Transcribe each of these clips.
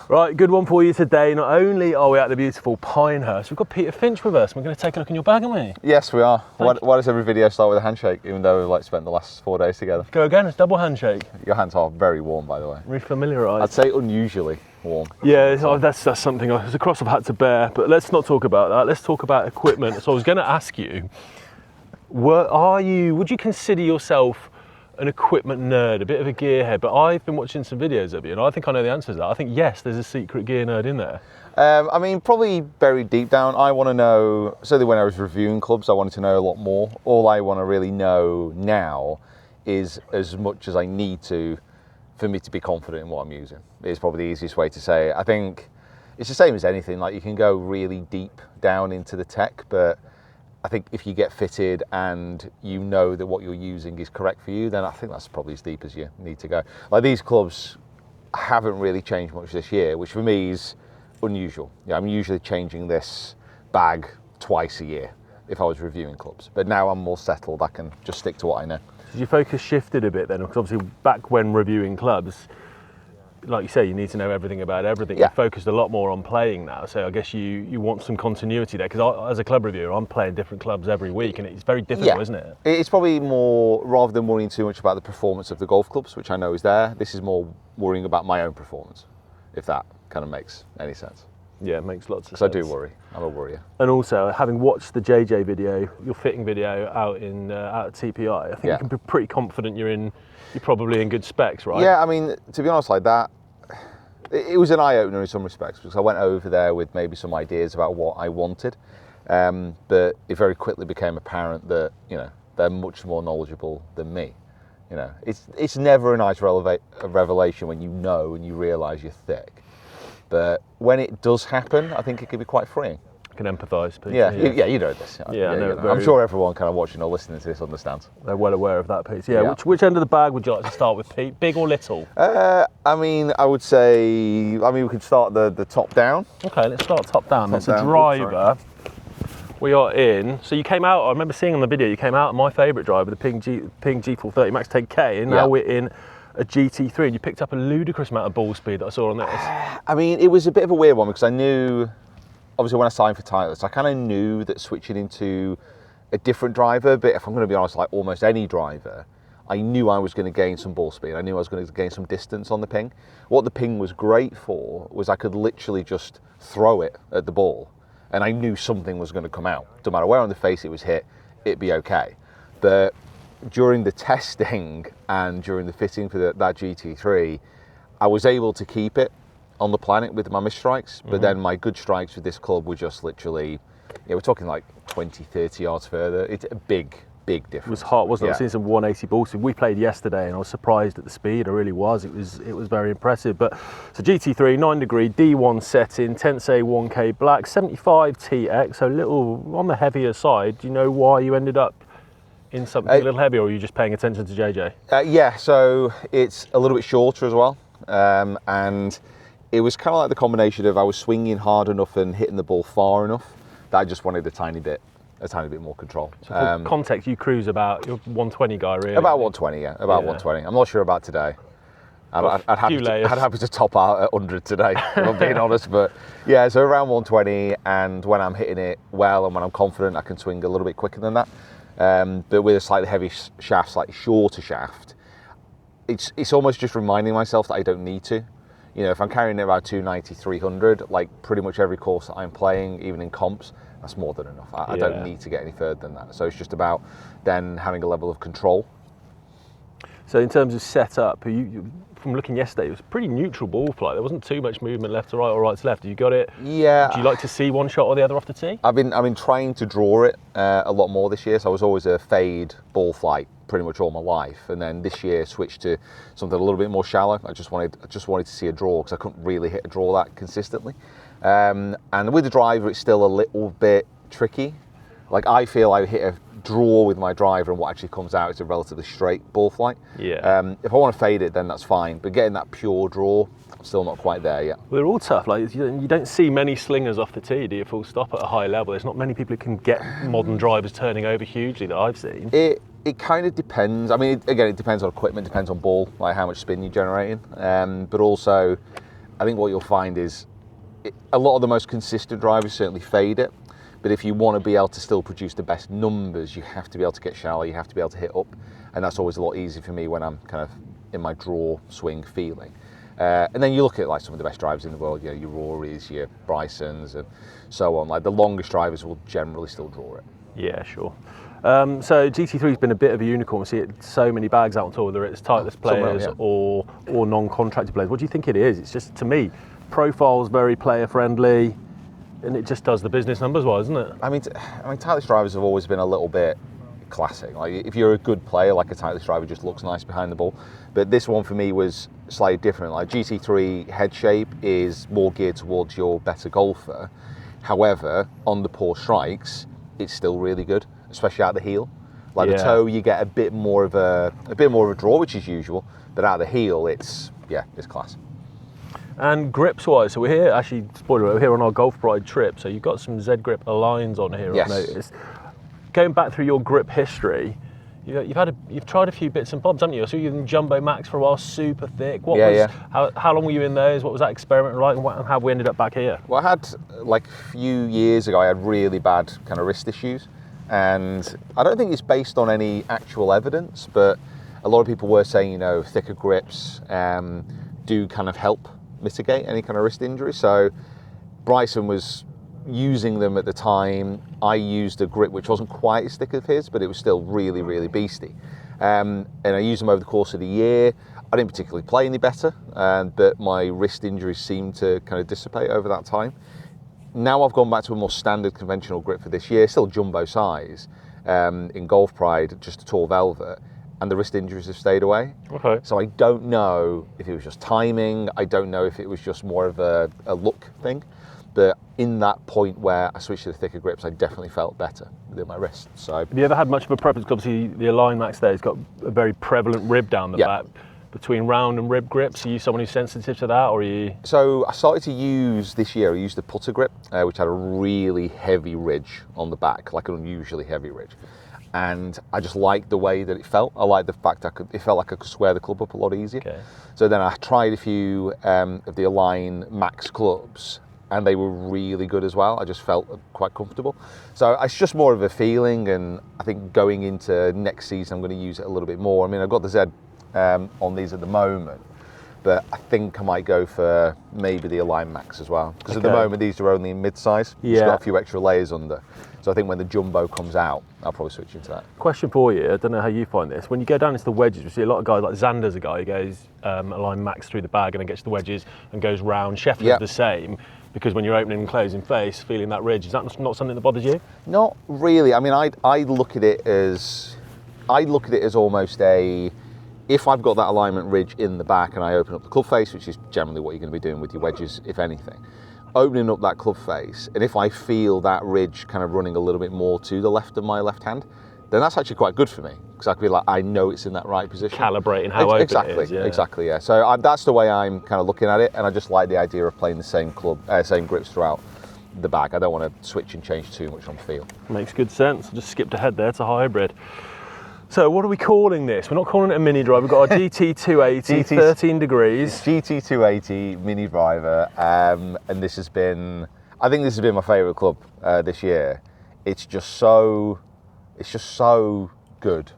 Right, good one for you today. Not only are we at the beautiful Pinehurst, we've got Peter Finch with us. We're going to take a look in your bag, aren't we? Yes, we are. Why does every video start with a handshake, even though we've spent the last 4 days together? Go again, it's double handshake. Your hands are very warm, by the way. Refamiliarised. I'd say unusually warm. Yeah, that's something, it's a cross I've had to bear, but let's not talk about that. Let's talk about equipment. So I was going to ask you, would you consider yourself an equipment nerd, a bit of a gearhead? But I've been watching some videos of you and I think I know the answer to that. I think yes, there's a secret gear nerd in there. I mean, probably buried deep down, I want to know, certainly when I was reviewing clubs, I wanted to know a lot more. All I want to really know now is as much as I need to for me to be confident in what I'm using. It's probably the easiest way to say it. I think it's the same as anything, like you can go really deep down into the tech, but I think if you get fitted and you know that what you're using is correct for you, then I think that's probably as deep as you need to go. Like these clubs haven't really changed much this year, which for me is unusual. Yeah, I'm usually changing this bag twice a year if I was reviewing clubs. But now I'm more settled, I can just stick to what I know. Did your focus shifted a bit then? Because obviously back when reviewing clubs, like you say, you need to know everything about everything. Yeah. You're focused a lot more on playing now, so I guess you want some continuity there. Because as a club reviewer, I'm playing different clubs every week, and it's very difficult, isn't it? It's probably more, rather than worrying too much about the performance of the golf clubs, which I know is there, this is more worrying about my own performance, if that kind of makes any sense. Yeah, it makes lots of sense. Because I do worry. I'm a worrier. And also, having watched the JJ video, your fitting video out at TPI, I think you can be pretty confident you're probably in good specs, right? Yeah, I mean, to be honest, like that, it was an eye-opener in some respects, because I went over there with maybe some ideas about what I wanted, but it very quickly became apparent that, you know, they're much more knowledgeable than me. You know, it's never a nice revelation when you know and you realise you're thick. But when it does happen, I think it can be quite freeing. I can empathise. Yeah, you know this. Yeah, I know. I'm sure everyone kind of watching or listening to this understands. They're well aware of that piece. Yeah. Which end of the bag would you like to start with, Pete? Big or little? I mean, I would say, we could start the top down. Okay, let's start top down. There's a driver. We are in. So you came out, I remember seeing on the video, you came out my favourite driver, the Ping G430 Max 10K, and now we're in a GT3, and you picked up a ludicrous amount of ball speed that I saw on this. I mean, it was a bit of a weird one because I knew, obviously when I signed for Titleist, I kind of knew that switching into a different driver, but if I'm going to be honest, like almost any driver, I knew I was going to gain some ball speed. I knew I was going to gain some distance on the Ping. What the Ping was great for was I could literally just throw it at the ball, and I knew something was going to come out. No matter where on the face it was hit, it'd be okay. But during the testing and during the fitting for that GT3, I was able to keep it on the planet with my missed strikes, but then my good strikes with this club were just literally, we're talking like 20, 30 yards further. It's a big difference. It was hot, wasn't it? I've seen some 180 balls. We played yesterday and I was surprised at the speed. I really was. It was very impressive. But so GT3, 9 degree, D1 setting, Tensei 1K black, 75 TX, so a little on the heavier side. Do you know why you ended up in something a little heavier, or are you just paying attention to JJ? Yeah, so it's a little bit shorter as well. And it was kind of like the combination of I was swinging hard enough and hitting the ball far enough that I just wanted a tiny bit more control. So for context, you cruise about, you're 120 guy really? About 120, yeah, 120. I'm not sure about today. I'd happy to top out at 100 today, if I'm being honest. But yeah, so around 120, and when I'm hitting it well and when I'm confident, I can swing a little bit quicker than that. But with a slightly heavy shaft, slightly shorter shaft, it's almost just reminding myself that I don't need to. You know, if I'm carrying it about 290, 300, like pretty much every course that I'm playing, even in comps, that's more than enough. I don't need to get any further than that. So it's just about then having a level of control. So in terms of setup, from looking yesterday, it was pretty neutral ball flight. There wasn't too much movement left to right or right to left. You got it? Yeah. Do you like to see one shot or the other off the tee? I've been trying to draw it a lot more this year. So I was always a fade ball flight pretty much all my life, and then this year switched to something a little bit more shallow. I just wanted to see a draw because I couldn't really hit a draw that consistently. And with the driver, it's still a little bit tricky. Like I feel I hit a draw with my driver, and what actually comes out is a relatively straight ball flight. Yeah. If I want to fade it, then that's fine. But getting that pure draw, I'm still not quite there yet. Well, they're all tough. Like you don't see many slingers off the tee, do you? Full stop at a high level. There's not many people who can get modern drivers turning over hugely that I've seen. It kind of depends. I mean, again, it depends on equipment, depends on ball, like how much spin you're generating. But also, I think what you'll find is a lot of the most consistent drivers certainly fade it, but if you want to be able to still produce the best numbers, you have to be able to get shallow, you have to be able to hit up, and that's always a lot easier for me when I'm kind of in my draw swing feeling. And then you look at like some of the best drivers in the world, you know, your Rorys, your Brysons, and so on. Like the longest drivers will generally still draw it. Yeah, sure. So GT3's been a bit of a unicorn. We see it so many bags out on tour, whether it's Titleist players yeah. or non-contracted players. What do you think it is? It's just, to me, profile's very player friendly, and it just does the business numbers wise, isn't it? I mean, Titleist drivers have always been a little bit classic. Like if you're a good player, like a Titleist driver just looks nice behind the ball. But this one for me was slightly different. Like GT3 head shape is more geared towards your better golfer. However, on the poor strikes, it's still really good, especially out the heel. Like the toe, you get a bit more of a draw, which is usual. But out the heel, it's class. And grips wise, so we're here, actually, spoiler alert, we're here on our Golf Bride trip. So you've got some Z grip Aligns on here, Yes. I've noticed. Going back through your grip history, you've tried a few bits and bobs, haven't you? So you're using Jumbo Max for a while, super thick. How long were you in those? What was that experiment like, and how have we ended up back here? Well, I had, like a few years ago, I had really bad kind of wrist issues. And I don't think it's based on any actual evidence, but a lot of people were saying, you know, thicker grips do kind of help mitigate any kind of wrist injury. So Bryson was using them at the time. I used a grip which wasn't quite as thick as his, but it was still really, really beastie. And I used them over the course of the year. I didn't particularly play any better, but my wrist injuries seemed to kind of dissipate over that time. Now I've gone back to a more standard conventional grip for this year, still jumbo size, in Golf Pride, just a tall velvet, and the wrist injuries have stayed away. Okay. So I don't know if it was just timing, I don't know if it was just more of a look thing, but in that point where I switched to the thicker grips, I definitely felt better within my wrist. So, have you ever had much of a preference? Obviously, the Align Max there has got a very prevalent rib down the back. Between round and rib grips, are you someone who's sensitive to that, or are you? So I started to use this year, I used the putter grip, which had a really heavy ridge on the back, like an unusually heavy ridge. And I just liked the way that it felt. I liked the fact that it felt like I could square the club up a lot easier. Okay. So then I tried a few of the Align Max clubs, and they were really good as well. I just felt quite comfortable. So it's just more of a feeling, and I think going into next season, I'm going to use it a little bit more. I mean, I've got the Z on these at the moment, but I think I might go for maybe the Align Max as well, because at the moment these are only in mid-size. It's got a few extra layers under, so I think when the Jumbo comes out, I'll probably switch into that. Question for you, I don't know how you find this. When you go down into the wedges, we see a lot of guys, like Xander's a guy who goes Align Max through the bag and then gets to the wedges and goes round. Scheffler's the same, because when you're opening and closing face, feeling that ridge, is that not something that bothers you? Not really. I mean, I look at it as almost a, if I've got that alignment ridge in the back and I open up the club face, which is generally what you're going to be doing with your wedges, if anything, opening up that club face, and if I feel that ridge kind of running a little bit more to the left of my left hand, then that's actually quite good for me, because I feel like I know it's in that right position. Calibrating how open exactly, it is. Exactly, yeah. So that's the way I'm kind of looking at it, and I just like the idea of playing the same grips throughout the bag. I don't want to switch and change too much on feel. Makes good sense. I just skipped ahead there. It's a hybrid. So what are we calling this? We're not calling it a mini drive. We've got our GT280, 13 degrees. GT280 mini driver, and I think this has been my favourite club this year. It's just so good.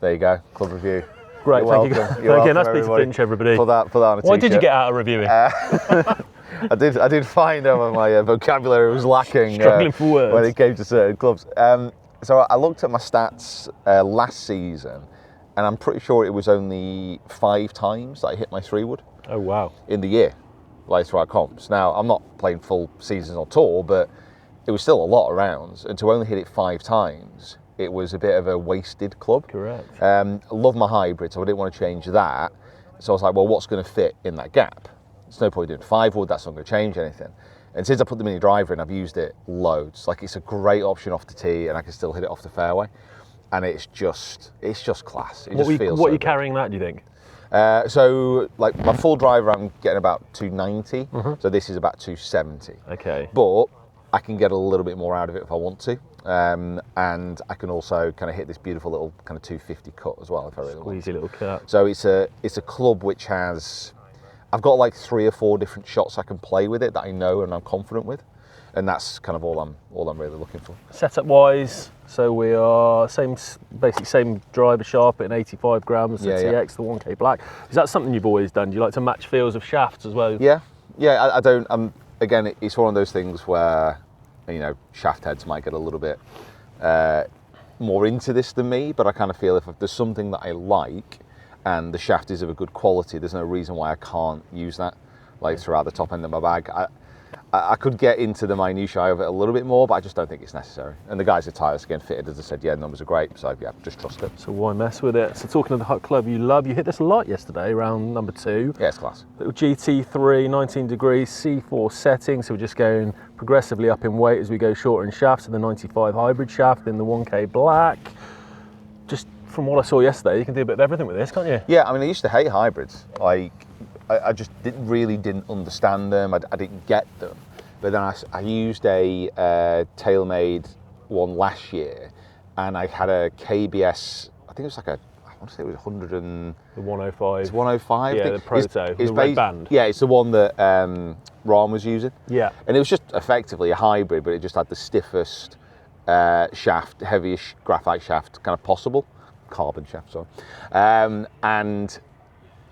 There you go, club review. Great, You're thank you. welcome. You're welcome, Nice piece of Finch, everybody. Put that on a t-shirt. What did you get out of reviewing? I did find out my vocabulary was lacking. Struggling for words. When it came to certain clubs. So I looked at my stats last season, and I'm pretty sure it was only 5 times that I hit my 3-wood. Oh wow! In the year, like throughout comps. Now I'm not playing full seasons on tour, but it was still a lot of rounds, and to only hit it 5 times, it was a bit of a wasted club. Correct. I love my hybrid, so I didn't want to change that. So I was like, well, what's going to fit in that gap? There's no point doing 5-wood. That's not going to change anything. And since I put the mini driver in, I've used it loads. Like, it's a great option off the tee, and I can still hit it off the fairway. And it's just class. It just feels what are so you good. carrying that, do you think? So, like, my full driver, I'm getting about 290. So this is about 270. Okay. But I can get a little bit more out of it if I want to. And I can also kind of hit this beautiful little kind of 250 cut as well if I really want to. Squeezy little cut. So it's a club which has I've got like 3 or 4 different shots I can play with it that I know and I'm confident with, and that's kind of all I'm really looking for. Setup wise, so we are basically same driver shaft at 85 grams, the TX, the 1K black. Is that something you've always done? Do you like to match feels of shafts as well? Yeah, I don't. Again, it's one of those things where, you know, shaft heads might get a little bit more into this than me, but I kind of feel if there's something that I like and the shaft is of a good quality, there's no reason why I can't use that like throughout the top end of my bag. I could get into the minutiae of it a little bit more, but I just don't think it's necessary. And the guys at Tireless, again, fitted, as I said, numbers are great, so yeah, just trust it. So why mess with it? So talking of the hut club you love, you hit this a lot yesterday, round number 2. Yeah, it's class. Little GT3, 19 degrees, C4 setting, so we're just going progressively up in weight as we go shorter in shafts, to the 95 hybrid shaft in the 1K black. Just from what I saw yesterday, you can do a bit of everything with this, can't you? Yeah, I mean, I used to hate hybrids. Like, I just didn't understand them. I didn't get them. But then I used a TaylorMade one last year, and I had a KBS. I think it was like I want to say it was 100 and the 105. It's 105. Yeah, the Proto, the red band. Yeah, it's the one that Ron was using. Yeah, and it was just effectively a hybrid, but it just had the stiffest shaft, heaviest graphite shaft kind of possible, carbon shaft. Sorry, and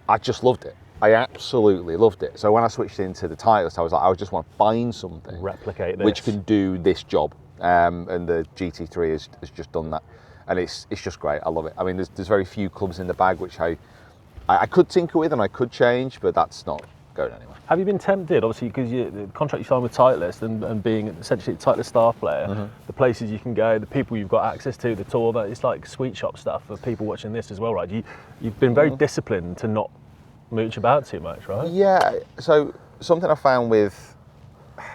I just loved it. I absolutely loved it. So when I switched into the Titleist, I was like, I just want to find something replicate this, which can do this job. And the GT3 has just done that, and it's just great. I love it. I mean, there's very few clubs in the bag which I could tinker with and I could change, but that's not going anywhere. Have you been tempted, obviously, because the contract you signed with Titleist and being essentially a Titleist staff player, the places you can go, the people you've got access to, the tour, that it's like sweet shop stuff for people watching this as well, right? You've been very disciplined to not mooch about too much, right? Yeah, so something I found with,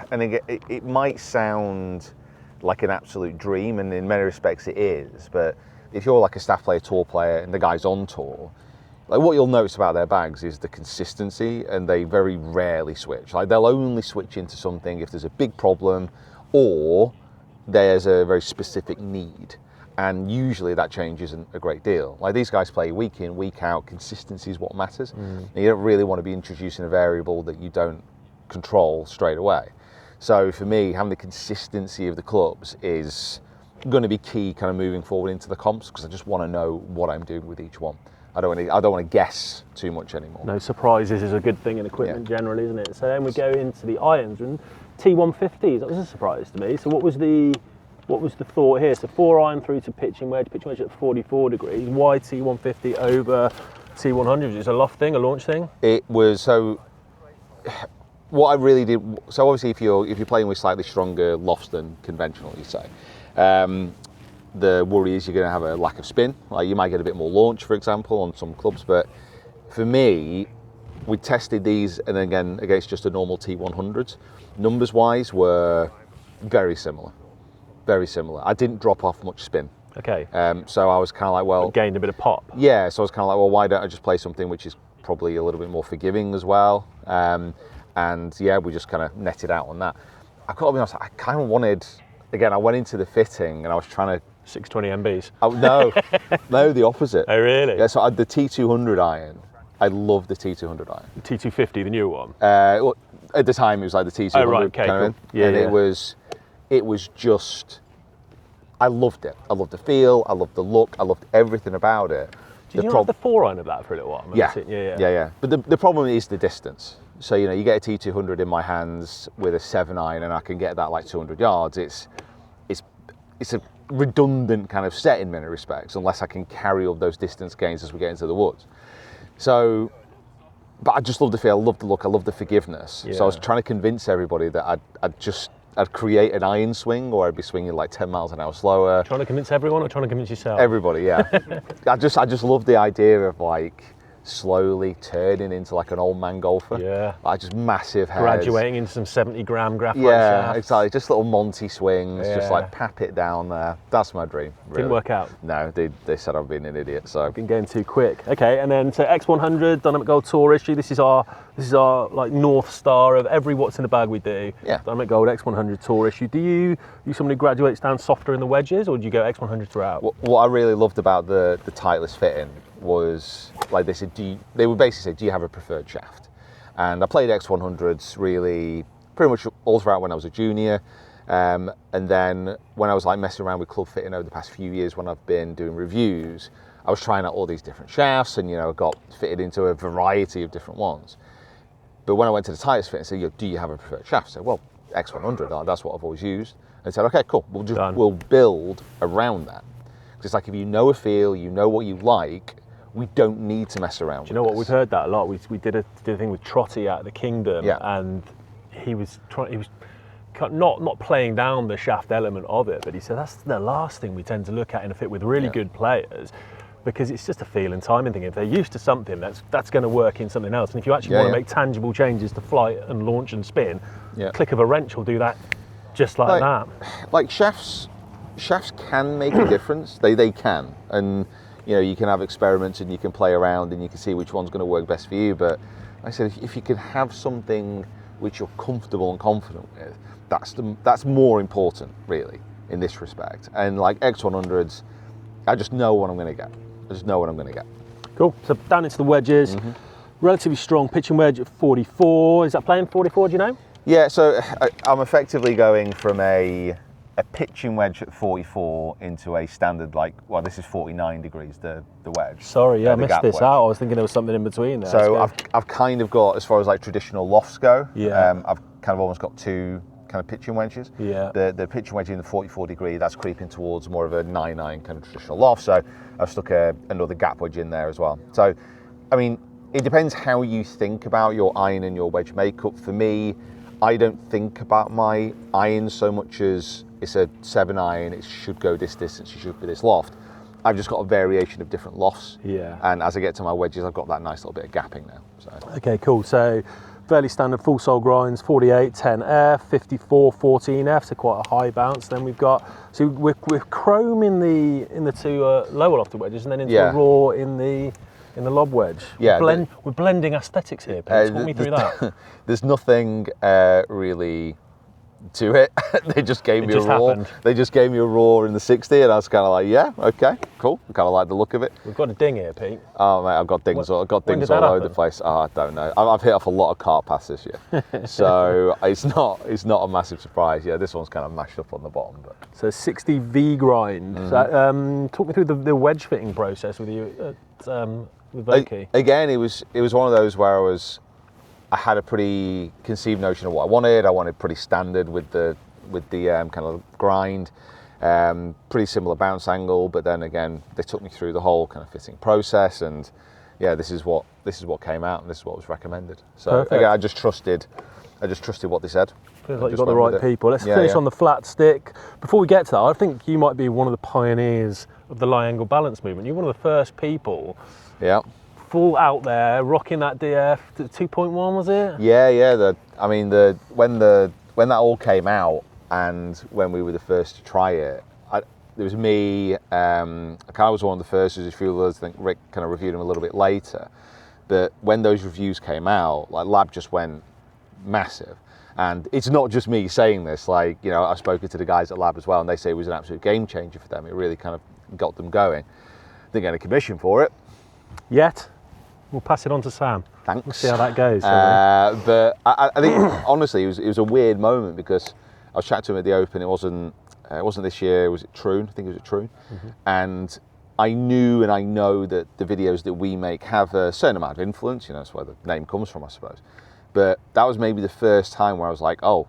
and again, it might sound like an absolute dream, and in many respects it is, but if you're like a staff player, tour player, and the guy's on tour, like what you'll notice about their bags is the consistency, and they very rarely switch. Like they'll only switch into something if there's a big problem or there's a very specific need. And usually that change isn't a great deal. Like these guys play week in, week out. Consistency is what matters. And you don't really want to be introducing a variable that you don't control straight away. So for me, having the consistency of the clubs is going to be key kind of moving forward into the comps, because I just want to know what I'm doing with each one. I don't want to guess too much anymore. No surprises is a good thing in equipment generally, isn't it? So then we go into the irons, and T150s, that was a surprise to me. So what was the thought here? So 4-iron through to pitching wedge at 44 degrees. Why T150 over T100? Is it a loft thing, a launch thing? It was, so what I really did, so obviously if you're playing with slightly stronger lofts than conventional, you say, the worry is you're going to have a lack of spin. Like you might get a bit more launch, for example, on some clubs, but for me, we tested these, and again against just a normal T100s, numbers wise were very similar. Very similar. I didn't drop off much spin. Okay. So I was kind of like, well, but gained a bit of pop. Yeah. So I was kind of like, well, why don't I just play something which is probably a little bit more forgiving as well? And yeah, we just kind of netted out on that. I've got to be honest, I kind of wanted. Again, I went into the fitting and I was trying to 620 MBs. Oh no, the opposite. Oh really? Yeah. So I had the T200 iron. I love the T200 iron. The T250, the new one. Well, at the time, it was like the T200. Oh right, okay, kind cool. Yeah, and yeah. It was just, I loved it. I loved the feel, I loved the look, I loved everything about it. Did you have the 4-iron of that for a little while? Yeah. But the problem is the distance. So, you know, you get a T200 in my hands with a 7-iron and I can get that like 200 yards. It's a redundant kind of set in many respects, unless I can carry all those distance gains as we get into the woods. So, but I just love the feel, I love the look, I love the forgiveness. Yeah. So I was trying to convince everybody that I'd create an iron swing, or I'd be swinging like 10 miles an hour slower. Trying to convince everyone, or trying to convince yourself? Everybody, yeah. I just love the idea of like slowly turning into like an old man golfer. Yeah. Like just massive heads. Graduating into some 70-gram graphite Yeah, shafts. exactly. Just little Monty swings, just like pap it down there. That's my dream. Really. Didn't work out. No, they said I've been an idiot. So I've been going too quick. Okay, and then so X100 Dynamic Gold Tour issue. This is our like North Star of every what's in the bag we do. Yeah. Dynamic Gold X100 Tour issue. Do you somebody who graduates down softer in the wedges, or do you go X100 throughout? What I really loved about the Titleist fitting was like they would basically say, do you have a preferred shaft? And I played X100s really pretty much all throughout when I was a junior. And then when I was like messing around with club fitting over the past few years when I've been doing reviews, I was trying out all these different shafts and, got fitted into a variety of different ones. But when I went to the tightest fit and said, do you have a preferred shaft? I said, well, X100, that's what I've always used. And said, okay, cool, we'll build around that. Because it's like, if you know a feel, you know what you like, we don't need to mess around with Do you know what? this. We've heard that a lot. We did a thing with Trotty out of the Kingdom, Yeah. and he was not playing down the shaft element of it, but he said that's the last thing we tend to look at in a fit with really good players, because it's just a feel and timing thing. If they're used to something, that's going to work in something else. And if you actually want to make tangible changes to flight and launch and spin, click of a wrench will do that just like that. Like shafts can make a difference. They can, and you can have experiments and you can play around and you can see which one's going to work best for you. But like I said, if you can have something which you're comfortable and confident with, that's more important really in this respect. And like X100s, I just know what I'm going to get. Cool. So down into the wedges, relatively strong pitching wedge at 44. Is that playing 44? Do you know? Yeah. So I'm effectively going from a pitching wedge at 44 into a standard, this is 49 degrees, the wedge. Sorry, I missed this out. I was thinking there was something in between there. So I've kind of got, as far as like traditional lofts go, I've kind of almost got two kind of pitching wedges. Yeah. The pitching wedge in the 44 degree, that's creeping towards more of a 9-9 kind of traditional loft. So I've stuck another gap wedge in there as well. So, I mean, it depends how you think about your iron and your wedge makeup. For me, I don't think about my iron so much as it's a 7 iron, it should go this distance, it should be this loft. I've just got a variation of different lofts. Yeah. And as I get to my wedges, I've got that nice little bit of gapping now. So. Okay, cool. So fairly standard full sole grinds, 48, 10F, 54, 14F, so quite a high bounce. Then we've got, so we're chrome in the two lower lofted wedges, and then into a raw in the lob wedge. Yeah, we're blending aesthetics here, Pete. Talk me through that. There's nothing really to it. They just gave me a raw. Happened. They just gave me a raw in the 60, and I was kind of like, yeah, okay, cool. I kind of like the look of it. We've got a ding here, Pete. Oh mate, I've got dings all over the place. Oh, I don't know. I've hit off a lot of cart paths this year, so it's not a massive surprise. Yeah, this one's kind of mashed up on the bottom. But. So 60 V grind. So, talk me through the wedge fitting process with you with Voki. Again, it was one of those where I had a pretty conceived notion of what I wanted. I wanted pretty standard with the kind of grind, pretty similar bounce angle. But then again, they took me through the whole kind of fitting process, and yeah, this is what came out, and this is what was recommended. So Perfect. Again, I just trusted what they said. Feels like you've got the right people. Let's finish on the flat stick. Before we get to that, I think you might be one of the pioneers of the lie angle balance movement. You're one of the first people. Yeah. Full out there, rocking that DF. 2.1 was it? Yeah. When that all came out, and when we were the first to try it, there was me. I kind of was one of the first. There's a few others. I think Rick kind of reviewed them a little bit later. But when those reviews came out, like Lab just went massive. And it's not just me saying this. Like, I've spoken to the guys at Lab as well, and they say it was an absolute game changer for them. It really kind of got them going. Didn't get a commission for it yet. We'll pass it on to Sam. Thanks. We'll see how that goes. But I think honestly, it was a weird moment, because I was chatting to him at the Open. It wasn't this year. Was it Troon? I think it was at Troon. And I knew and I know that the videos that we make have a certain amount of influence. That's where the name comes from, I suppose. But that was maybe the first time where I was like, oh,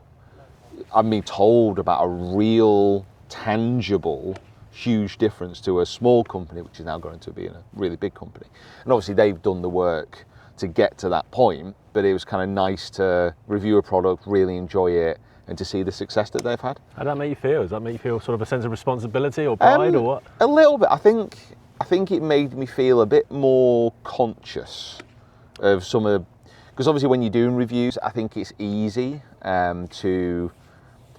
I'm being told about a real, tangible, huge difference to a small company, which is now going to be in a really big company. And obviously they've done the work to get to that point, but it was kind of nice to review a product, really enjoy it, and to see the success that they've had. How did that make you feel? Does that make you feel sort of a sense of responsibility or pride, or what? A little bit. I think it made me feel a bit more conscious of some of, because obviously when you're doing reviews, I think it's easy to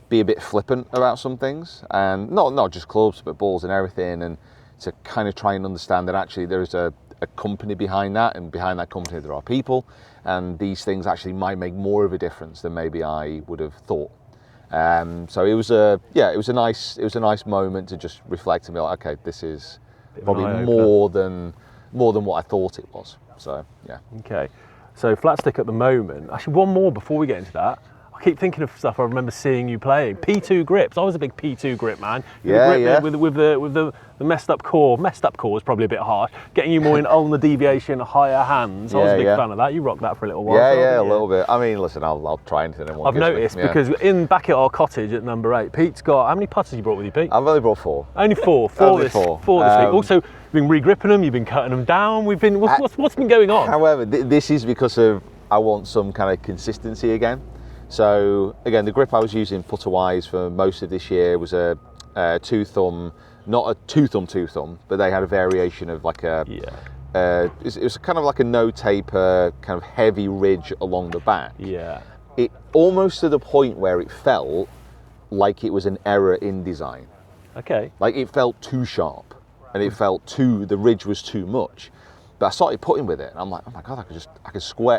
be a bit flippant about some things, and not just clubs but balls and everything, and to kind of try and understand that actually there's a company behind that, and behind that company there are people, and these things actually might make more of a difference than maybe I would have thought. So it was a nice moment to just reflect and be like, okay, this is probably more than what I thought it was. So yeah. Okay. So flat stick at the moment. Actually, one more before we get into that. I keep thinking of stuff I remember seeing you playing. P2 grips. I was a big P2 grip man. With the messed up core. Messed up core is probably a bit harsh. Getting you more in on the deviation, higher hands. I was a big fan of that. You rocked that for a little while. Yeah, a little bit. I mean, listen, I'll try anything. I've noticed because back at our cottage at number 8, Pete's got, how many putters you brought with you, Pete? I've only brought 4. Only 4. Only this four. week. Also, you've been re-gripping them. You've been cutting them down. What's been going on? However, this is because of I want some kind of consistency again. So again, the grip I was using putter-wise for most of this year was a 2-thumb, not a 2-thumb, but they had a variation of like a, it was kind of like a no taper, kind of heavy ridge along the back. Yeah. It almost to the point where it felt like it was an error in design. Okay. Like it felt too sharp, and it felt the ridge was too much. But I started putting with it, and I'm like, oh my God, I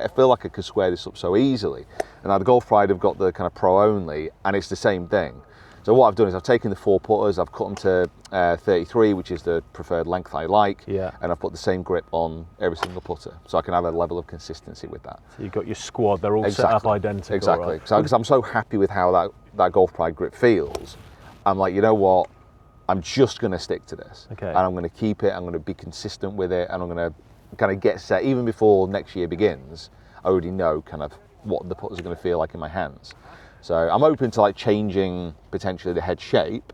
feel like I could square this up so easily. And now the Golf Pride have got the kind of pro only, and it's the same thing. So what I've done is I've taken the 4 putters, I've cut them to 33, which is the preferred length I like, and I've put the same grip on every single putter, so I can have a level of consistency with that. So you've got your squad, they're all set up identical. Exactly, right? because I'm so happy with how that Golf Pride grip feels. I'm like, you know what, I'm just going to stick to this, and I'm going to keep it, I'm going to be consistent with it, and I'm going to kind of get set. Even before next year begins, I already know kind of what the putters are going to feel like in my hands. So I'm open to like changing potentially the head shape,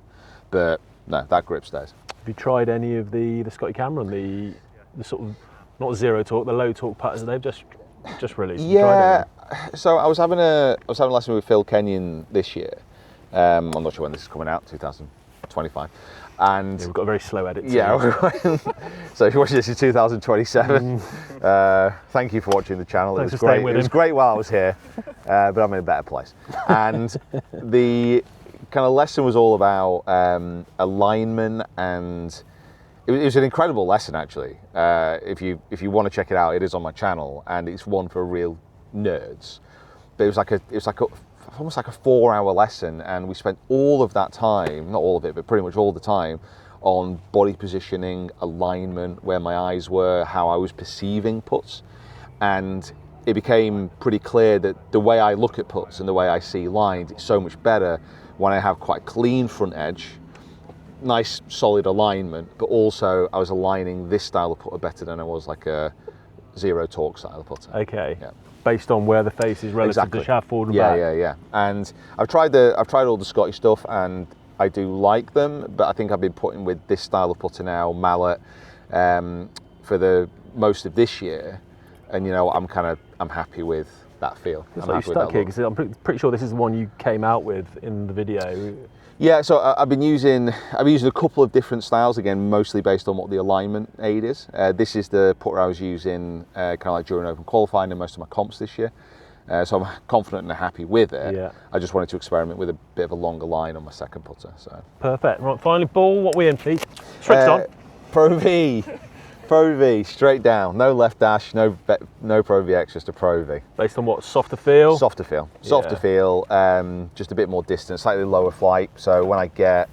but no, that grip stays. Have you tried any of the Scotty Cameron, the sort of not zero torque, the low torque putters that they've just released? Yeah. So I was having a lesson with Phil Kenyon this year. I'm not sure when this is coming out, 2025. And we've got a very slow edit. So if you're watching this in 2027, thank you for watching the channel. Thanks it was great. It was great while I was here, but I'm in a better place. And the kind of lesson was all about alignment, and it was an incredible lesson actually. If you want to check it out, it is on my channel, and it's one for real nerds. But it was almost like a 4-hour lesson, and we spent all of that time, not all of it, but pretty much all the time, on body positioning, alignment, where my eyes were, how I was perceiving putts. And it became pretty clear that the way I look at putts and the way I see lines is so much better when I have quite clean front edge, nice solid alignment, but also I was aligning this style of putter better than I was like a zero torque style of putter. Okay. Yeah. Based on where the face is relative to shaft forward and back. Yeah. And I've tried all the Scotty stuff, and I do like them, but I think I've been putting with this style of putter now, mallet, for the most of this year, and you know I'm happy with that feel. Looks like you're stuck here because I'm pretty sure this is the one you came out with in the video. Yeah, so I've been using a couple of different styles, again, mostly based on what the alignment aid is. This is the putter I was using kind of like during Open qualifying and most of my comps this year. So I'm confident and happy with it. Yeah. I just wanted to experiment with a bit of a longer line on my second putter. So perfect. Right, finally, ball, what we in, Pete? Tricks on. Pro V, straight down. No left dash, no Pro VX, just a Pro V. Based on what, softer feel? Softer feel, just a bit more distance, slightly lower flight. So when I get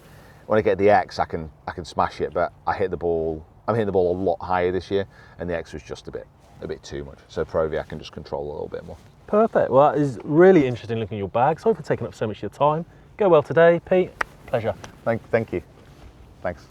the X, I can smash it, but I'm hitting the ball a lot higher this year, and the X was just a bit too much. So Pro V I can just control a little bit more. Perfect. Well, that is really interesting looking at your bag. Sorry for taking up so much of your time. Go well today, Pete. Pleasure. Thank you. Thanks.